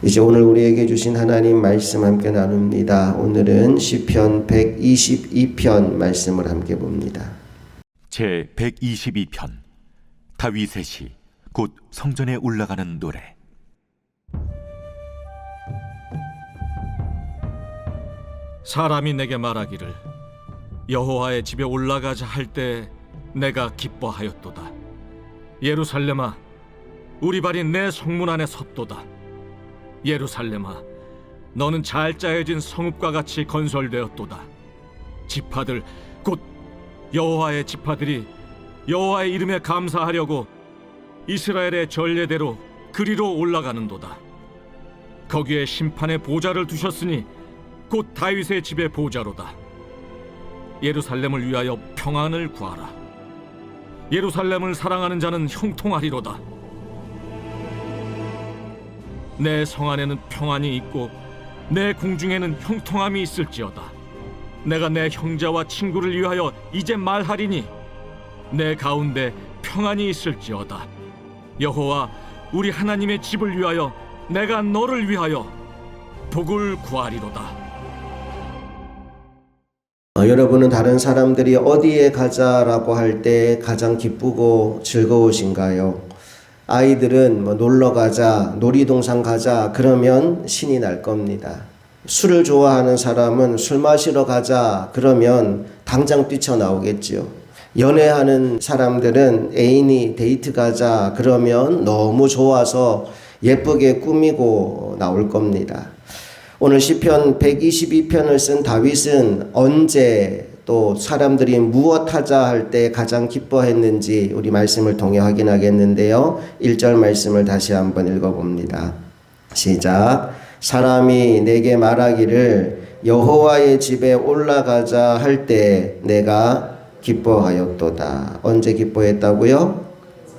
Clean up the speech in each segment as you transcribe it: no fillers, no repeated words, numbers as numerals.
이제 오늘 우리에게 주신 하나님 말씀 함께 나눕니다. 오늘은 시편 122편 말씀을 함께 봅니다. 제 122편 다윗의 시 곧 성전에 올라가는 노래. 사람이 내게 말하기를 여호와의 집에 올라가자 할 때 내가 기뻐하였도다. 예루살렘아, 우리 발이 내 성문 안에 섰도다. 예루살렘아, 너는 잘 짜여진 성읍과 같이 건설되었도다. 지파들 곧 여호와의 지파들이 여호와의 이름에 감사하려고 이스라엘의 전례대로 그리로 올라가는도다. 거기에 심판의 보좌를 두셨으니 곧 다윗의 집의 보좌로다. 예루살렘을 위하여 평안을 구하라. 예루살렘을 사랑하는 자는 형통하리로다. 내 성 안에는 평안이 있고 내 궁중에는 형통함이 있을지어다. 내가 내 형제와 친구를 위하여 이제 말하리니 내 가운데 평안이 있을지어다. 여호와 우리 하나님의 집을 위하여 내가 너를 위하여 복을 구하리로다. 여러분은 다른 사람들이 어디에 가자라고 할 때 가장 기쁘고 즐거우신가요? 아이들은 놀러 가자, 놀이동산 가자 그러면 신이 날 겁니다. 술을 좋아하는 사람은 술 마시러 가자 그러면 당장 뛰쳐나오겠죠. 연애하는 사람들은 애인이 데이트 가자 그러면 너무 좋아서 예쁘게 꾸미고 나올 겁니다. 오늘 시편 122편을 쓴 다윗은 언제 또 사람들이 무엇 하자 할 때 가장 기뻐했는지 우리 말씀을 통해 확인하겠는데요. 1절 말씀을 다시 한번 읽어봅니다. 시작. 사람이 내게 말하기를 여호와의 집에 올라가자 할 때 내가 기뻐하였도다. 언제 기뻐했다고요?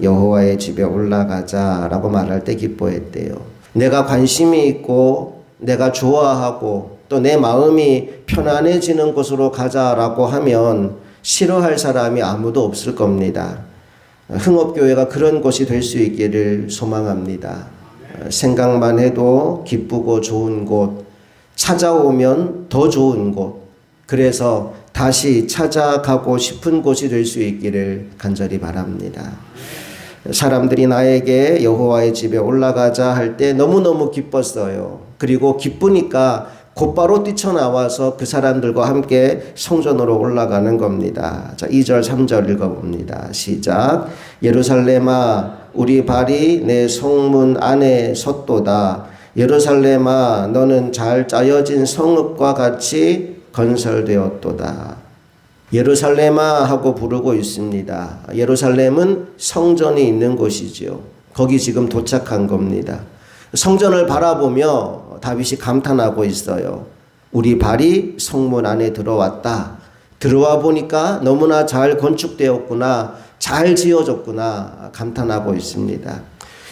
여호와의 집에 올라가자라고 말할 때 기뻐했대요. 내가 관심이 있고 내가 좋아하고 또 내 마음이 편안해지는 곳으로 가자라고 하면 싫어할 사람이 아무도 없을 겁니다. 흥업교회가 그런 곳이 될 수 있기를 소망합니다. 생각만 해도 기쁘고 좋은 곳, 찾아오면 더 좋은 곳, 그래서 다시 찾아가고 싶은 곳이 될 수 있기를 간절히 바랍니다. 사람들이 나에게 여호와의 집에 올라가자 할 때 너무너무 기뻤어요. 그리고 기쁘니까 곧바로 뛰쳐나와서 그 사람들과 함께 성전으로 올라가는 겁니다. 자, 2절 3절 읽어봅니다. 시작. 예루살렘아, 우리 발이 내 성문 안에 섰도다. 예루살렘아, 너는 잘 짜여진 성읍과 같이 건설되었도다. 예루살렘아 하고 부르고 있습니다. 예루살렘은 성전이 있는 곳이지요. 거기 지금 도착한 겁니다. 성전을 바라보며 다윗이 감탄하고 있어요. 우리 발이 성문 안에 들어왔다. 들어와 보니까 너무나 잘 건축되었구나. 잘 지어졌구나. 감탄하고 있습니다.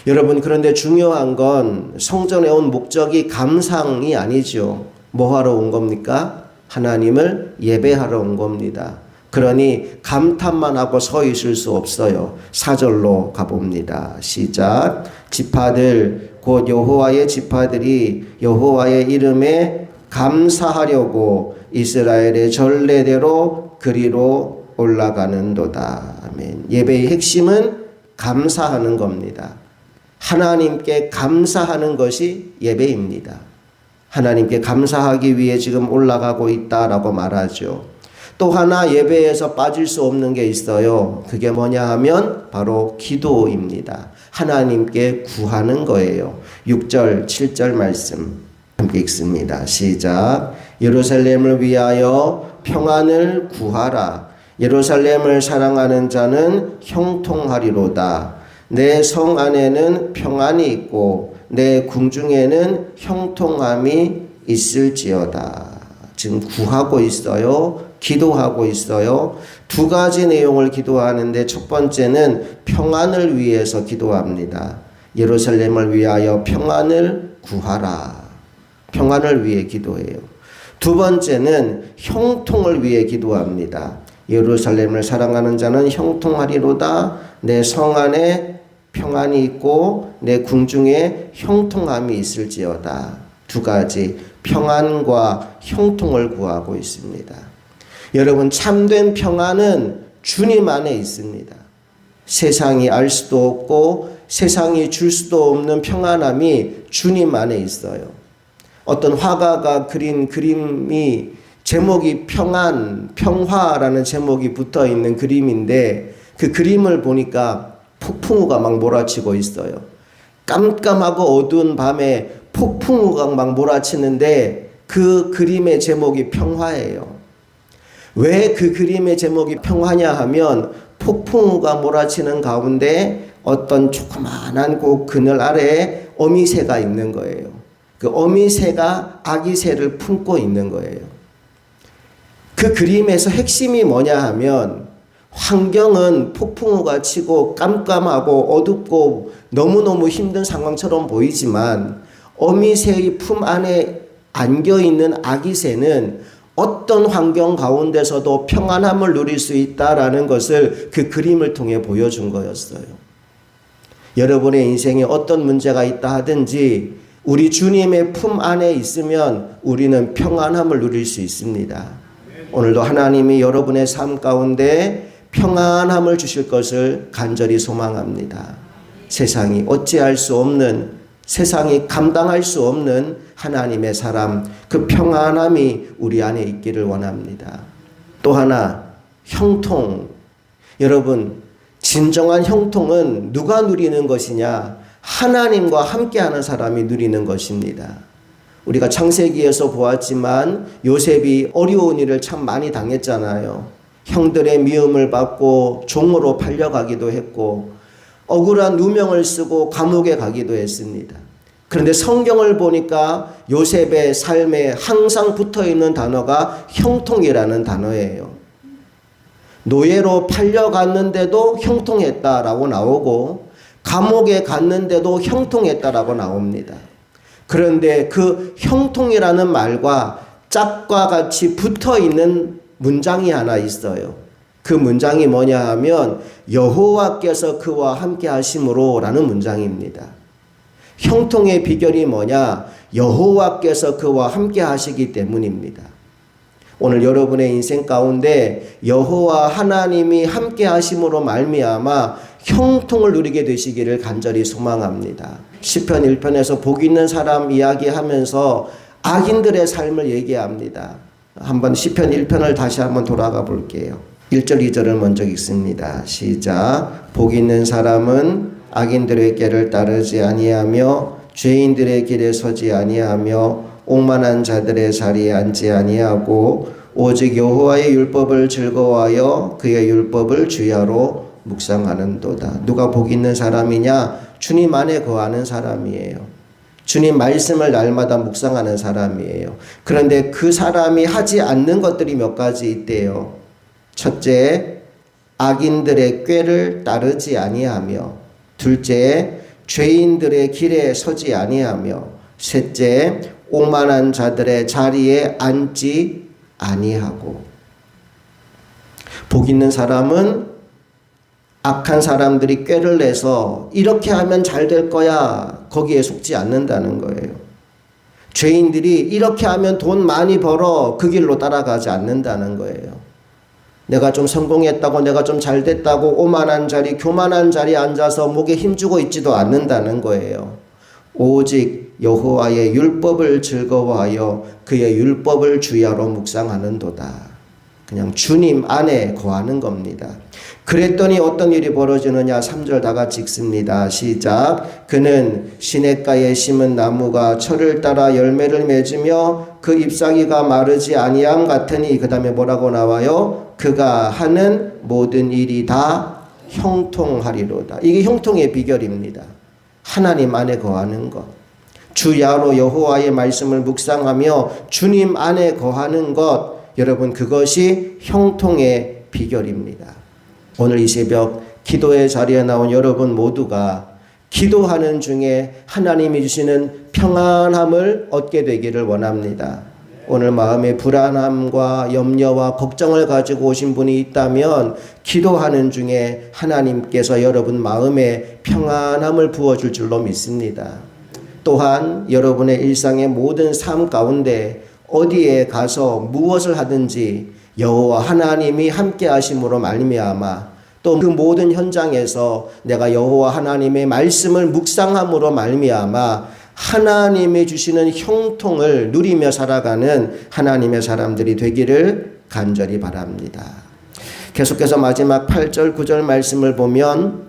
여러분, 그런데 중요한 건 성전에 온 목적이 감상이 아니죠. 뭐 하러 온 겁니까? 하나님을 예배하러 온 겁니다. 그러니 감탄만 하고 서 있을 수 없어요. 4절로 가봅니다. 시작. 지파들 곧 여호와의 지파들이 여호와의 이름에 감사하려고 이스라엘의 전례대로 그리로 올라가는도다. 아멘. 예배의 핵심은 감사하는 겁니다. 하나님께 감사하는 것이 예배입니다. 하나님께 감사하기 위해 지금 올라가고 있다라고 말하죠. 또 하나 예배에서 빠질 수 없는 게 있어요. 그게 뭐냐 하면 바로 기도입니다. 하나님께 구하는 거예요. 6절 7절 말씀 함께 읽습니다. 시작. 예루살렘을 위하여 평안을 구하라. 예루살렘을 사랑하는 자는 형통하리로다. 내 성 안에는 평안이 있고 내 궁중에는 형통함이 있을지어다. 지금 구하고 있어요. 기도하고 있어요. 두 가지 내용을 기도하는데 첫 번째는 평안을 위해서 기도합니다. 예루살렘을 위하여 평안을 구하라. 평안을 위해 기도해요. 두 번째는 형통을 위해 기도합니다. 예루살렘을 사랑하는 자는 형통하리로다. 내 성 안에 평안이 있고 내 궁중에 형통함이 있을지어다. 두 가지 평안과 형통을 구하고 있습니다. 여러분, 참된 평안은 주님 안에 있습니다. 세상이 알 수도 없고 세상이 줄 수도 없는 평안함이 주님 안에 있어요. 어떤 화가가 그린 그림이 제목이 평안, 평화라는 제목이 붙어 있는 그림인데 그 그림을 보니까 폭풍우가 막 몰아치고 있어요. 깜깜하고 어두운 밤에 폭풍우가 막 몰아치는데 그 그림의 제목이 평화예요. 왜 그 그림의 제목이 평화냐 하면 폭풍우가 몰아치는 가운데 어떤 조그마한 그 그늘 아래에 어미새가 있는 거예요. 그 어미새가 아기 새를 품고 있는 거예요. 그 그림에서 핵심이 뭐냐 하면 환경은 폭풍우가 치고 깜깜하고 어둡고 너무너무 힘든 상황처럼 보이지만 어미새의 품 안에 안겨있는 아기 새는 어떤 환경 가운데서도 평안함을 누릴 수 있다라는 것을 그 그림을 통해 보여준 거였어요. 여러분의 인생에 어떤 문제가 있다 하든지 우리 주님의 품 안에 있으면 우리는 평안함을 누릴 수 있습니다. 오늘도 하나님이 여러분의 삶 가운데 평안함을 주실 것을 간절히 소망합니다. 세상이 어찌할 수 없는, 세상이 감당할 수 없는 하나님의 사람, 그 평안함이 우리 안에 있기를 원합니다. 또 하나, 형통. 여러분, 진정한 형통은 누가 누리는 것이냐? 하나님과 함께하는 사람이 누리는 것입니다. 우리가 창세기에서 보았지만 요셉이 어려운 일을 참 많이 당했잖아요. 형들의 미움을 받고 종으로 팔려가기도 했고 억울한 누명을 쓰고 감옥에 가기도 했습니다. 그런데 성경을 보니까 요셉의 삶에 항상 붙어있는 단어가 형통이라는 단어예요. 노예로 팔려갔는데도 형통했다라고 나오고 감옥에 갔는데도 형통했다라고 나옵니다. 그런데 그 형통이라는 말과 짝과 같이 붙어있는 문장이 하나 있어요. 그 문장이 뭐냐 하면 여호와께서 그와 함께 하심으로 라는 문장입니다. 형통의 비결이 뭐냐? 여호와께서 그와 함께 하시기 때문입니다. 오늘 여러분의 인생 가운데 여호와 하나님이 함께 하심으로 말미암아 형통을 누리게 되시기를 간절히 소망합니다. 시편 1편에서 복 있는 사람 이야기하면서 악인들의 삶을 얘기합니다. 한번 시편 1편을 다시 한번 돌아가 볼게요. 1절 2절을 먼저 읽습니다. 시작. 복 있는 사람은 악인들의 길을 따르지 아니하며 죄인들의 길에 서지 아니하며 오만한 자들의 자리에 앉지 아니하고 오직 여호와의 율법을 즐거워하여 그의 율법을 주야로 묵상하는도다. 누가 복 있는 사람이냐? 주님 안에 거하는 사람이에요. 주님 말씀을 날마다 묵상하는 사람이에요. 그런데 그 사람이 하지 않는 것들이 몇 가지 있대요. 첫째, 악인들의 꾀를 따르지 아니하며, 둘째, 죄인들의 길에 서지 아니하며, 셋째, 오만한 자들의 자리에 앉지 아니하고. 복 있는 사람은 악한 사람들이 꾀를 내서 이렇게 하면 잘 될 거야, 거기에 속지 않는다는 거예요. 죄인들이 이렇게 하면 돈 많이 벌어, 그 길로 따라가지 않는다는 거예요. 내가 좀 성공했다고, 내가 좀 잘 됐다고 오만한 자리, 교만한 자리에 앉아서 목에 힘주고 있지도 않는다는 거예요. 오직 여호와의 율법을 즐거워하여 그의 율법을 주야로 묵상하는도다. 그냥 주님 안에 거하는 겁니다. 그랬더니 어떤 일이 벌어지느냐? 3절 다 같이 읽습니다. 시작. 그는 시냇가에 심은 나무가 철을 따라 열매를 맺으며 그 잎사귀가 마르지 아니함 같으니, 그 다음에 뭐라고 나와요? 그가 하는 모든 일이 다 형통하리로다. 이게 형통의 비결입니다. 하나님 안에 거하는 것. 주야로 여호와의 말씀을 묵상하며 주님 안에 거하는 것. 여러분, 그것이 형통의 비결입니다. 오늘 이 새벽 기도의 자리에 나온 여러분 모두가 기도하는 중에 하나님이 주시는 평안함을 얻게 되기를 원합니다. 오늘 마음에 불안함과 염려와 걱정을 가지고 오신 분이 있다면 기도하는 중에 하나님께서 여러분 마음에 평안함을 부어줄 줄로 믿습니다. 또한 여러분의 일상의 모든 삶 가운데 어디에 가서 무엇을 하든지 여호와 하나님이 함께 하심으로 말미암아 또 그 모든 현장에서 내가 여호와 하나님의 말씀을 묵상함으로 말미암아 하나님이 주시는 형통을 누리며 살아가는 하나님의 사람들이 되기를 간절히 바랍니다. 계속해서 마지막 8절 9절 말씀을 보면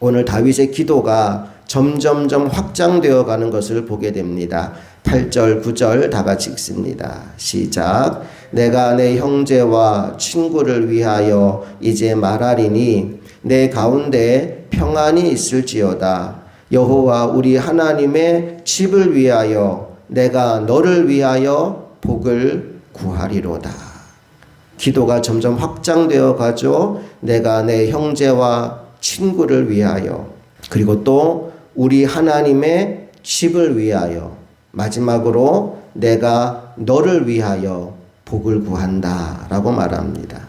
오늘 다윗의 기도가 점점점 확장되어 가는 것을 보게 됩니다. 8절 9절 다 같이 읽습니다. 시작. 내가 내 형제와 친구를 위하여 이제 말하리니 내 가운데 평안이 있을지어다. 여호와 우리 하나님의 집을 위하여 내가 너를 위하여 복을 구하리로다. 기도가 점점 확장되어 가죠. 내가 내 형제와 친구를 위하여 그리고 또 우리 하나님의 집을 위하여 마지막으로 내가 너를 위하여 복을 구한다 라고 말합니다.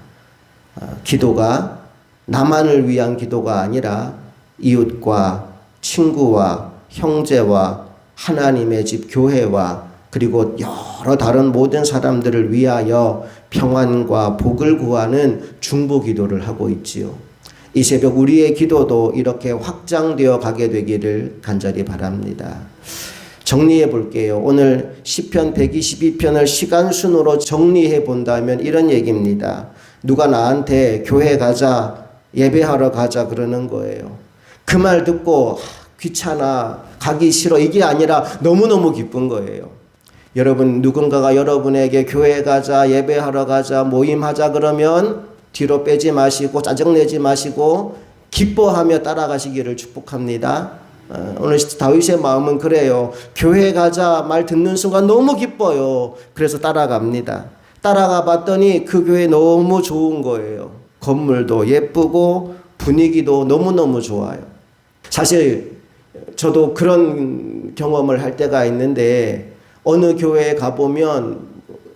기도가 나만을 위한 기도가 아니라 이웃과 친구와 형제와 하나님의 집 교회와 그리고 여러 다른 모든 사람들을 위하여 평안과 복을 구하는 중보 기도를 하고 있지요. 이 새벽 우리의 기도도 이렇게 확장되어 가게 되기를 간절히 바랍니다. 정리해 볼게요. 오늘 시편 122편을 시간 순으로 정리해 본다면 이런 얘기입니다. 누가 나한테 교회 가자, 예배하러 가자 그러는 거예요. 그 말 듣고 귀찮아, 가기 싫어 이게 아니라 너무너무 기쁜 거예요. 여러분 누군가가 여러분에게 교회 가자, 예배하러 가자, 모임하자 그러면 뒤로 빼지 마시고 짜증내지 마시고 기뻐하며 따라가시기를 축복합니다. 오늘 다윗의 마음은 그래요. 교회 가자 말 듣는 순간 너무 기뻐요. 그래서 따라갑니다. 따라가 봤더니 그 교회 너무 좋은 거예요. 건물도 예쁘고 분위기도 너무너무 좋아요. 사실 저도 그런 경험을 할 때가 있는데 어느 교회에 가보면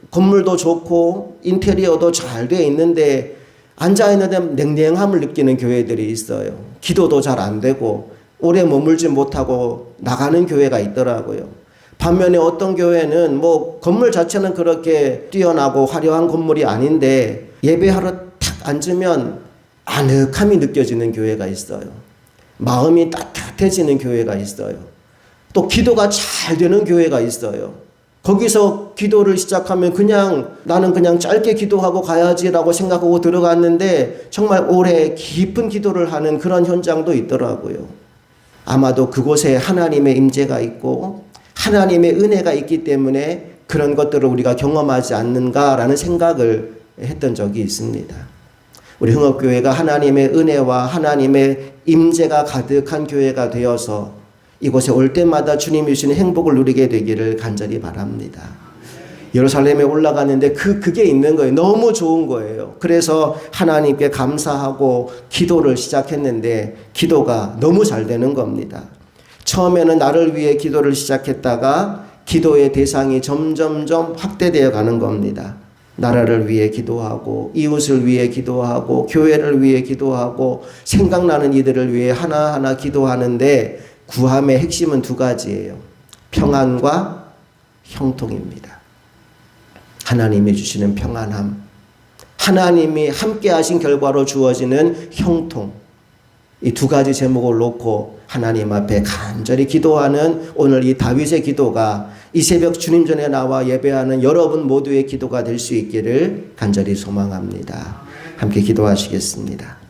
건물도 좋고 인테리어도 잘 돼 있는데 앉아있는데 냉랭함을 느끼는 교회들이 있어요. 기도도 잘 안 되고 오래 머물지 못하고 나가는 교회가 있더라고요. 반면에 어떤 교회는 뭐 건물 자체는 그렇게 뛰어나고 화려한 건물이 아닌데 예배하러 탁 앉으면 아늑함이 느껴지는 교회가 있어요. 마음이 따뜻해지는 교회가 있어요. 또 기도가 잘 되는 교회가 있어요. 거기서 기도를 시작하면 나는 그냥 짧게 기도하고 가야지라고 생각하고 들어갔는데 정말 오래 깊은 기도를 하는 그런 현장도 있더라고요. 아마도 그곳에 하나님의 임재가 있고 하나님의 은혜가 있기 때문에 그런 것들을 우리가 경험하지 않는가라는 생각을 했던 적이 있습니다. 우리 흥업교회가 하나님의 은혜와 하나님의 임재가 가득한 교회가 되어서 이곳에 올 때마다 주님이 주시는 행복을 누리게 되기를 간절히 바랍니다. 예루살렘에 올라가는데 그게 있는 거예요. 너무 좋은 거예요. 그래서 하나님께 감사하고 기도를 시작했는데 기도가 너무 잘 되는 겁니다. 처음에는 나를 위해 기도를 시작했다가 기도의 대상이 점점점 확대되어 가는 겁니다. 나라를 위해 기도하고 이웃을 위해 기도하고 교회를 위해 기도하고 생각나는 이들을 위해 하나하나 기도하는데 구함의 핵심은 두 가지예요. 평안과 형통입니다. 하나님이 주시는 평안함, 하나님이 함께 하신 결과로 주어지는 형통, 이 두 가지 제목을 놓고 하나님 앞에 간절히 기도하는 오늘 이 다윗의 기도가 이 새벽 주님 전에 나와 예배하는 여러분 모두의 기도가 될 수 있기를 간절히 소망합니다. 함께 기도하시겠습니다.